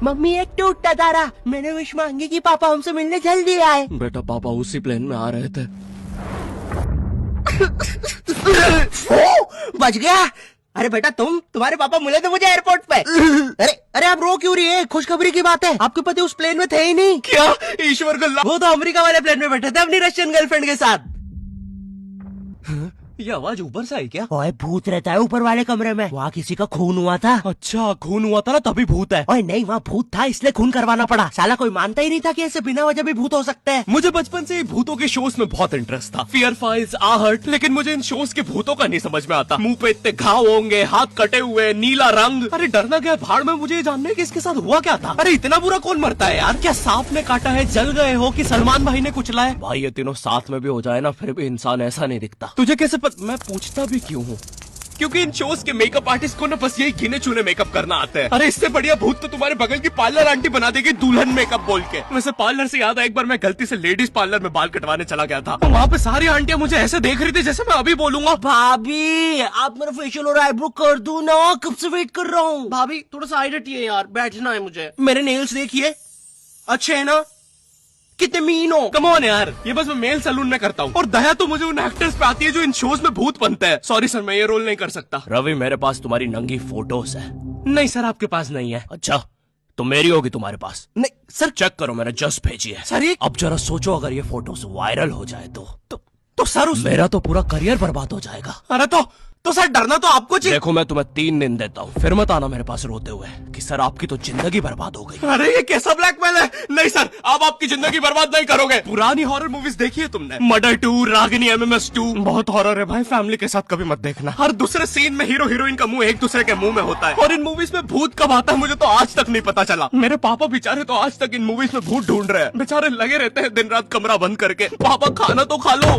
Mummy एक टूटता तारा, मैंने विश मांगी कि पापा हमसे मिलने जल्दी आए। बेटा पापा उसी प्लेन में आ रहे थे। बच गया। अरे बेटा तुम्हारे पापा मिले थे मुझे एयरपोर्ट पे। अरे अरे आप रो क्यों रही है? खुशखबरी की बात है, आपके पति उस प्लेन में थे ही नहीं। क्या? ईश्वर को वो तो अमेरिका वाले प्लेन में बैठे थे अपनी रशियन गर्लफ्रेंड के साथ। ये आवाज ऊपर से आई क्या? ओए भूत रहता है ऊपर वाले कमरे में, वहाँ किसी का खून हुआ था। अच्छा खून हुआ था ना तभी भूत है। ओए नहीं, वहाँ भूत था इसलिए खून करवाना पड़ा। साला कोई मानता ही नहीं था कि ऐसे बिना वजह भी भूत हो सकते हैं। मुझे बचपन से ही भूतों के शोज में बहुत इंटरेस्ट था, फियर फाइल्स, आहट, लेकिन मुझे इन शोज के भूतों का नहीं समझ में आता। मुंह पे इतने घाव होंगे, हाथ कटे हुए, नीला रंग। अरे डरना क्या भाड़ में, मुझे ये जानना है कि इसके साथ हुआ क्या था। अरे इतना बुरा कौन मरता है यार? क्या सांप ने काटा है, जल गए हो कि सलमान भाई ने कुचला है? भाई ये तीनों साथ में भी हो जाए ना फिर भी इंसान ऐसा नहीं दिखता। तुझे कैसे मैं पूछता भी क्यों हूँ? क्योंकि इन शोज के मेकअप आर्टिस्ट को ना बस यही गिने चुने मेकअप करना आता है। अरे इससे बढ़िया भूत तो तुम्हारे बगल की पार्लर आंटी बना देगी दुल्हन मेकअप बोल के। वैसे पार्लर से याद है, एक बार मैं गलती से लेडीज पार्लर में बाल कटवाने चला गया था, तो वहाँ पे सारी आंटियां मुझे ऐसे देख रही थी जैसे मैं अभी बोलूंगा भाभी आप मेरा फेशियल और आईब्रो कर दो ना, कब से वेट कर रहा हूँ। भाभी थोड़ा सा साइड हटिए यार, बैठना है मुझे। मेरे नेल्स देखिए, अच्छे है ना? कितने मीन हो। कम ऑन यार, ये बस मैं मेल सैलून में करता हूँ। और दया तो मुझे उन एक्टर्स पे आती है जो इन शोज में भूत बनते हैं। सॉरी सर, मैं ये रोल नहीं कर सकता। रवि मेरे पास तुम्हारी नंगी फोटोज है। नहीं सर आपके पास नहीं है। अच्छा तो मेरी होगी तुम्हारे पास? नहीं सर। चेक करो, मैंने जस्ट भेजी है। सर ये अब जरा सोचो, अगर ये फोटोज वायरल हो जाए तो सर मेरा तो पूरा करियर बर्बाद हो जाएगा। अरे तो सर डरना तो आपको चाहिए। देखो मैं तुम्हें 3 दिन देता हूँ, फिर मत आना मेरे पास रोते हुए कि सर आपकी तो जिंदगी बर्बाद हो गई। अरे ये कैसा ब्लैकमेल है? नहीं सर, आप आपकी जिंदगी बर्बाद नहीं करोगे। पुरानी हॉरर मूवीज देखी है तुमने? मर्डर 2, रागिनी, MMS 2, बहुत हॉरर है भाई, फैमिली के साथ कभी मत देखना। हर दूसरे सीन में हीरो हीरोइन का मुंह एक दूसरे के मुंह में होता है। और इन मूवीज में भूत कब आता है मुझे तो आज तक नहीं पता चला। मेरे पापा बेचारे तो आज तक इन मूवीज में भूत ढूंढ रहे हैं। बेचारे लगे रहते हैं दिन रात कमरा बंद करके। पापा खाना तो खा लो।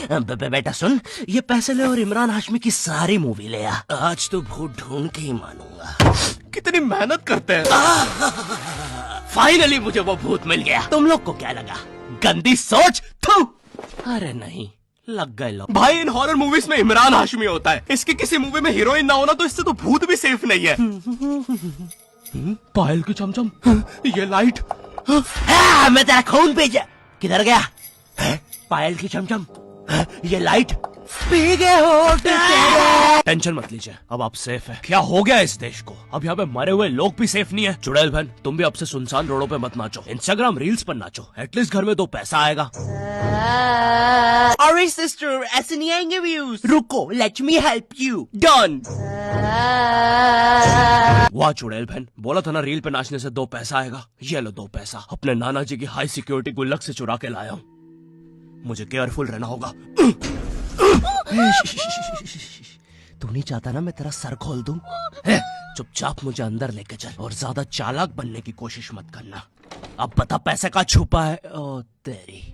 बेटा सुन, ये पैसे ले और इमरान हाशमी की सारी मूवी ले आ। आज तो भूत ढूंढ के ही मानूंगा। कितनी मेहनत करते हैं। फाइनली मुझे वो भूत मिल गया। तुम लोग को क्या लगा? गंदी सोच। थू। अरे नहीं, लग गए लोग। भाई इन हॉरर मूवीज में इमरान हाशमी होता है, इसकी किसी मूवी में हीरोइन ना होना तो इससे तो भूत भी सेफ नहीं है। पायल की चमचम, ये लाइट। मैं तेरा खून भेजा। किधर गया? पायल की चमचम, ये लाइट पी गए हो। टेंशन मत लीजिए, अब आप सेफ है। क्या हो गया इस देश को? अब यहाँ पे मरे हुए लोग भी सेफ नहीं है। चुड़ैल बहन, तुम भी अब से सुनसान रोडों पे मत नाचो, इंस्टाग्राम रील्स पर नाचो, एटलीस्ट घर में 2 पैसा आएगा। अरे सिस्टर, ऐसे नहीं आएंगे व्यूज। रुको, let me help you. Done. वाह चुड़ैल बहन, बोला था ना रील पे नाचने से 2 पैसा आएगा। ये लो 2 पैसा, अपने नाना जी की हाई सिक्योरिटी गुल्लक से चुरा के लाया हूँ। मुझे केयरफुल रहना होगा। तू नहीं चाहता ना मैं तेरा सर खोल दूं? चुपचाप मुझे अंदर लेके चल और ज्यादा चालाक बनने की कोशिश मत करना। अब बता पैसे का छुपा है। ओ तेरी,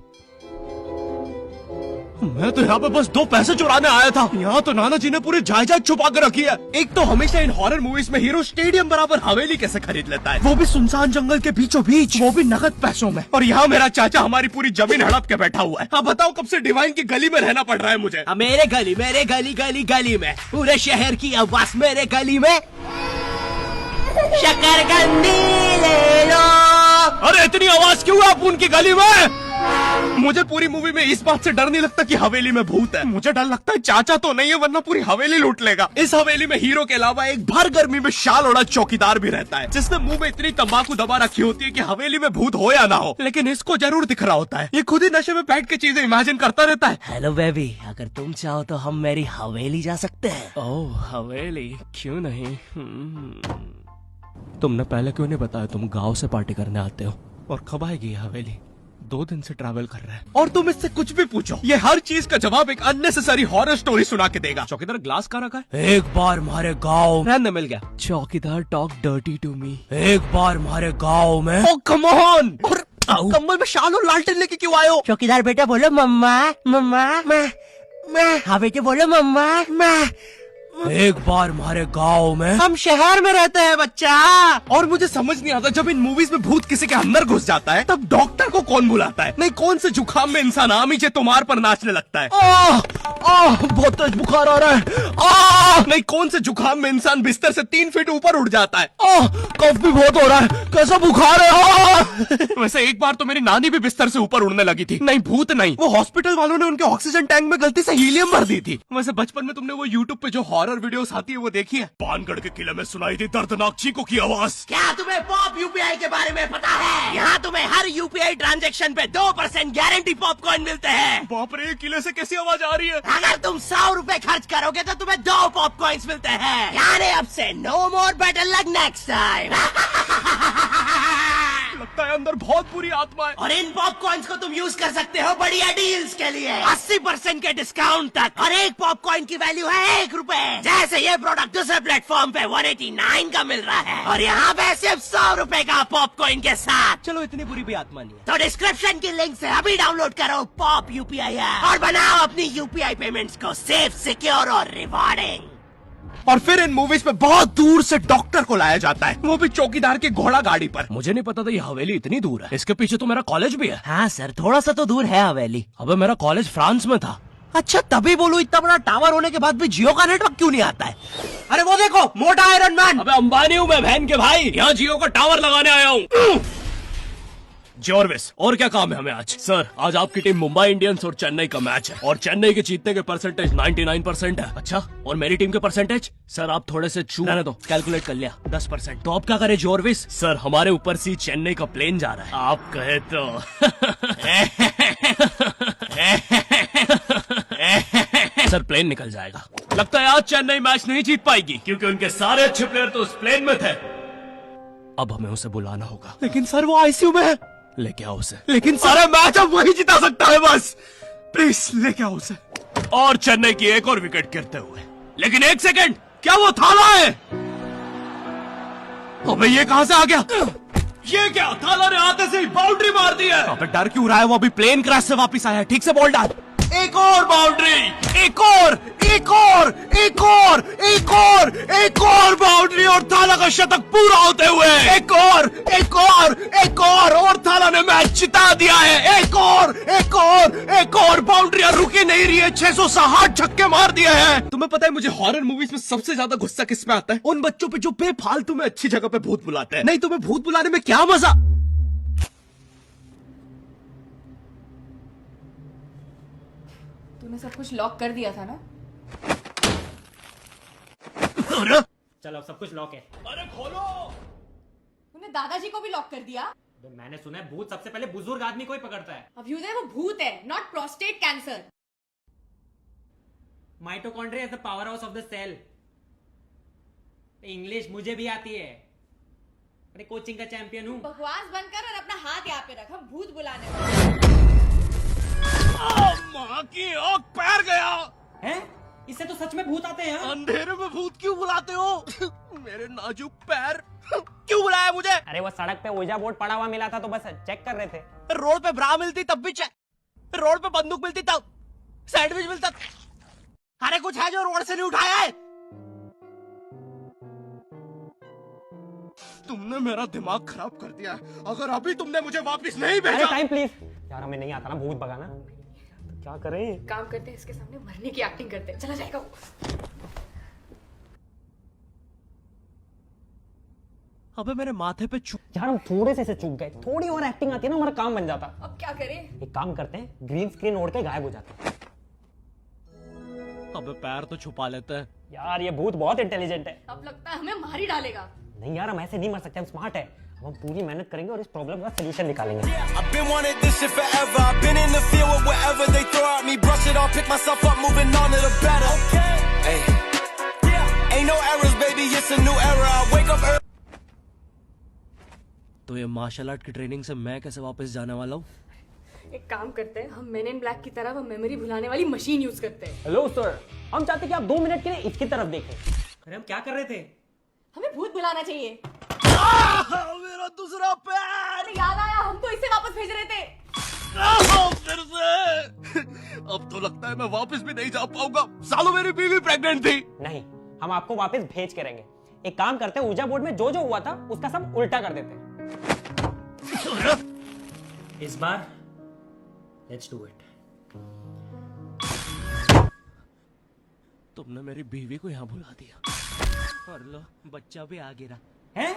मैं तो यहाँ पे बस 2 पैसे चुराने आया था। यहाँ तो नाना जी ने पूरी जायदाद छुपा कर रखी है। एक तो हमेशा इन हॉरर मूवीज में हीरो स्टेडियम बराबर हवेली कैसे खरीद लेता है, वो भी सुनसान जंगल के बीचों बीच, वो भी नगद पैसों में। और यहाँ मेरा चाचा हमारी पूरी जमीन हड़प के बैठा हुआ है। अब बताओ कब से डिवाइन की गली में रहना पड़ रहा है मुझे। मेरे गली में, पूरे शहर की आवाज मेरे गली में। शकरकंदी ले लो। अरे इतनी आवाज क्यों है आप उनकी गली में? मुझे पूरी मूवी में इस बात से डर नहीं लगता कि हवेली में भूत है, मुझे डर लगता है चाचा तो नहीं है वरना पूरी हवेली लूट लेगा। इस हवेली में हीरो के अलावा एक भर गर्मी में शाल ओढ़ा चौकीदार भी रहता है, जिसने मुंह में इतनी तंबाकू दबा रखी होती है कि हवेली में भूत हो या ना हो, लेकिन इसको जरूर दिख रहा होता है। ये खुद ही नशे में बैठ के चीजें इमेजिन करता रहता है। हेलो बेबी, अगर तुम चाहो तो हम मेरी हवेली जा सकते हैं। ओह हवेली, क्यों नहीं? तुमने पहले क्यों नहीं बताया तुम गाँव से पार्टी करने आते हो? और कब आएगी ये हवेली? 2 दिन से ट्रैवल कर रहा है और तुम इससे कुछ भी पूछो, ये हर चीज का जवाब एक अननेसेसरी हॉरर स्टोरी सुना के देगा। चौकीदार ग्लास कहाँ रखा है? एक बार हमारे गाँव रहने मिल गया। चौकीदार टॉक डर्टी टू मी। एक बार हमारे गाँव में। ओह कम ऑन। और कंबल में शाल और लालटेन लेके क्यों आए हो? चौकीदार बेटा बोलो मम्मा मम्मा। मैं। हाँ बेटे बोलो मम्मा। एक बार हमारे गांव में हम शहर में रहते हैं बच्चा। और मुझे समझ नहीं आता, जब इन मूवीज में भूत किसी के अंदर घुस जाता है तब डॉक्टर को कौन बुलाता है? नहीं, कौन से जुकाम में इंसान आमीचे तुम्हार पर नाचने लगता है? बहुत तेज बुखार आ रहा है। नहीं, कौन से जुकाम में इंसान बिस्तर से 3 फीट ऊपर उठ जाता है? कफ भी बहुत हो रहा है, कैसा बुखार है? वैसे एक बार तो मेरी नानी भी बिस्तर से ऊपर उड़ने लगी थी। नहीं, भूत नहीं, वो हॉस्पिटल वालों ने उनके ऑक्सीजन टैंक में गलती से हीलियम भर दी थी। वैसे बचपन में तुमने वो यूट्यूब पे जो हॉरर वीडियोस आती है वो देखी है? पानगढ़ के किले में सुनाई थी दर्दनाक चीखों की आवाज। क्या तुम्हें पॉप यूपीआई के बारे में पता है? यहाँ तुम्हें हर यूपीआई ट्रांजैक्शन पे 2% गारंटी पॉपकॉर्न मिलते हैं। बाप रे, किले से कैसी आवाज आ रही है? अगर तुम 100 रुपए खर्च करोगे तो तुम्हें 2 पॉपकॉर्न्स मिलते हैं। यानी अब से no more better luck next time. लगता है अंदर बहुत बुरी आत्मा है। और इन पॉपकॉर्न्स को तुम यूज कर सकते हो बढ़िया डील्स के लिए, 80% के डिस्काउंट तक। और एक पॉपकॉर्न की वैल्यू है 1 रुपए। जैसे ये प्रोडक्ट दूसरे प्लेटफॉर्म पे 189 का मिल रहा है और यहाँ पे सिर्फ 100 रुपए का पॉपकॉर्न के साथ। चलो, इतनी बुरी भी आत्मा नहीं है। तो डिस्क्रिप्शन की लिंक से अभी डाउनलोड करो पॉप यूपीआई ऐप और बनाओ अपनी यूपीआई पेमेंट्स को सेफ, सिक्योर और रिवॉर्डिंग। और फिर इन मूवीज में बहुत दूर से डॉक्टर को लाया जाता है, वो भी चौकीदार की घोड़ा गाड़ी पर। मुझे नहीं पता था ये हवेली इतनी दूर है। इसके पीछे तो मेरा कॉलेज भी है। हाँ सर, थोड़ा सा तो दूर है हवेली। अबे, मेरा कॉलेज फ्रांस में था। अच्छा, तभी बोलूं इतना बड़ा टावर होने के बाद भी जियो का नेटवर्क क्यों नहीं आता है? अरे वो देखो, मोटा आयरन मैन। अबे अंबानी हूँ मैं बहन के भाई, यहाँ जियो का टावर लगाने आया हूँ। जॉर्विस, और क्या काम है हमें आज? सर, आज आपकी टीम मुंबई इंडियंस और चेन्नई का मैच है और चेन्नई के जीतने के परसेंटेज 99% है। अच्छा, और मेरी टीम के परसेंटेज? सर, आप थोड़े से रहने दो, कैलकुलेट कर लिया, 10%। तो आप क्या करें जॉर्विस? सर, हमारे ऊपर से चेन्नई का प्लेन जा रहा है। आप कहे तो सर, प्लेन निकल जाएगा। लगता है आज चेन्नई मैच नहीं जीत पाएगी क्योंकि उनके सारे अच्छे प्लेयर तो उस प्लेन में थे। अब हमें उसे बुलाना होगा। लेकिन सर, वो आईसीयू में है। लेके आओ उसे। लेकिन सारा मैच अब वही जिता सकता है, बस प्लीज लेके आओ उसे। और चेन्नई की एक और विकेट गिरते हुए। लेकिन 1 सेकंड, क्या वो थाला है? अबे, ये कहां से आ गया? ये क्या? थाला ने आते से ही बाउंड्री मार दी है। अबे, डर क्यों रहा है? वो अभी प्लेन क्रैश से वापस आया है। ठीक से बॉल डाल। एक और बाउंड्री, एक और, एक और, एक और, एक और, एक और बाउंड्री और थाला का शतक पूरा होते हुए एक और, एक और, एक और थाला ने मैच जिता दिया है। एक और, एक और, एक और बाउंड्री रुकी नहीं रही है। 660 छक्के मार दिए हैं। तुम्हें पता है मुझे हॉरर मूवीज में सबसे ज्यादा गुस्सा किस में आता है? उन बच्चों पे जो बेफालतू में अच्छी जगह पे भूत बुलाते हैं। नहीं, तुम्हें भूत बुलाने में क्या मजा? तूने सब कुछ लॉक कर दिया था ना? चलो, अब सब कुछ लॉक है। अरे खोलो। तूने दादाजी को भी लॉक कर दिया? मैंने सुना है भूत सबसे पहले बुजुर्ग आदमी को ही पकड़ता है। अभ्युदय, वो भूत है, not prostate cancer. Mitochondria is the power house of the cell. English मुझे भी आती है, अरे कोचिंग का चैंपियन हूँ। बकवास बंद कर और अपना हाथ यहाँ पे रख, हम भूत बुलाने वाले। माँ की आँख, पैर गया। हैं? इससे तो सच में भूत आते हैं। अंधेरे में भूत क्यों बुलाते हो? मेरे नाजुक पैर। क्यों बुलाया मुझे? अरे वो सड़क पे ओजा बोर्ड पड़ा हुआ मिला था तो बस चेक कर रहे थे। रोड पे ब्रा मिलती तब भी चेक, रोड पे बंदूक मिलती तब, सैंडविच मिलता। अरे कुछ है जो रोड से नहीं उठाया है? तुमने मेरा दिमाग खराब कर दिया है। अगर अभी तुमने मुझे वापस नहीं भेजा। टाइम प्लीज यार, हमें नहीं आता ना भूत भगाना, तो क्या करें? काम करते हैं, इसके सामने मरने की एक्टिंग करते हैं। चला जाएगा वो। अबे, मेरे माथे पे यार हम थोड़े से चूक गए, थोड़ी और एक्टिंग आती है ना, हमारा काम बन जाता। अब क्या करें? एक काम करते हैं, ग्रीन स्क्रीन ओढ़ के गायब हो जाते हैं। अबे, पैर तो छुपा लेते हैं। यार ये भूत बहुत इंटेलिजेंट है। अब लगता है हमें मार ही डालेगा। नहीं यार, हम ऐसे नहीं मर सकते, हम स्मार्ट है। अब हम पूरी मेहनत करेंगे और इस प्रॉब्लम का सलूशन निकालेंगे। I've been wanting this shit forever. I've been in the field with whatever they throw at me. Brush it off, pick myself up, moving on to the better. Hey. Ain't no errors, baby, it's a new era. I wake up early. तो ये martial art की training से मैं कैसे वापस जाने वाला हूँ? एक काम करते हैं, हम मेन इन ब्लैक की तरह वो मेमोरी भुलाने वाली मशीन यूज करते हैं। हेलो सर, हम चाहते हैं कि आप 2 मिनट के लिए इसकी तरफ देखें। अरे हम क्या कर रहे थे? हमें भूत बुलाना चाहिए। मेरा दूसरा पैर। अरे याद आया, हम तो इसे वापस भेज रहे थे। फिर से। अब तो लगता है मैं वापस भी नहीं जा पाऊंगा। सालों मेरी बीवी प्रेग्नेंट थी। नहीं, हम आपको वापस भेज के रहेंगे। एक काम करते हैं, ऊर्जा बोर्ड में जो जो हुआ था उसका सब उल्टा कर देते हैं। इस बार लेट्स डू इट। तुमने मेरी बीवी को यहाँ बुला दिया और लो बच्चा भी आ गिरा हैं?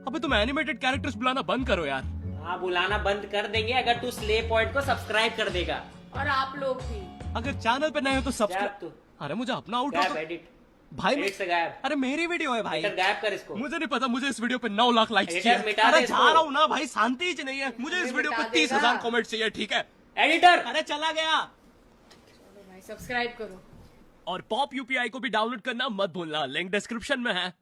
अबे तुम एनिमेटेड कैरेक्टर्स बुलाना बंद करो यार। हाँ, बुलाना बंद कर देंगे अगर तू स्ले पॉइंट को सब्सक्राइब कर देगा। और आप लोग भी। अगर चैनल पे नए हो तो गायब सब्सक्राइब। तू। अरे मुझे अपना आउट गायब एडिट। भाई एडिट से गायब। अरे मेरी वीडियो है भाई। एडिटर गायब कर इसको। मुझे नहीं पता, मुझे इस वीडियो पे 9 लाख लाइक्स एडिटर चाहिए। मिटा दे अरे इसको। जा रहा हूँ ना भाई, शांति ही नहीं है। मुझे इस वीडियो पे मिटा 30,000 देगा। कमेंट चाहिए, ठीक है? एडिटर। अरे चला गया। भाई सब्सक्राइब करो। और पॉप यूपीआई को भी डाउनलोड करना मत भूलना, लिंक डिस्क्रिप्शन में है।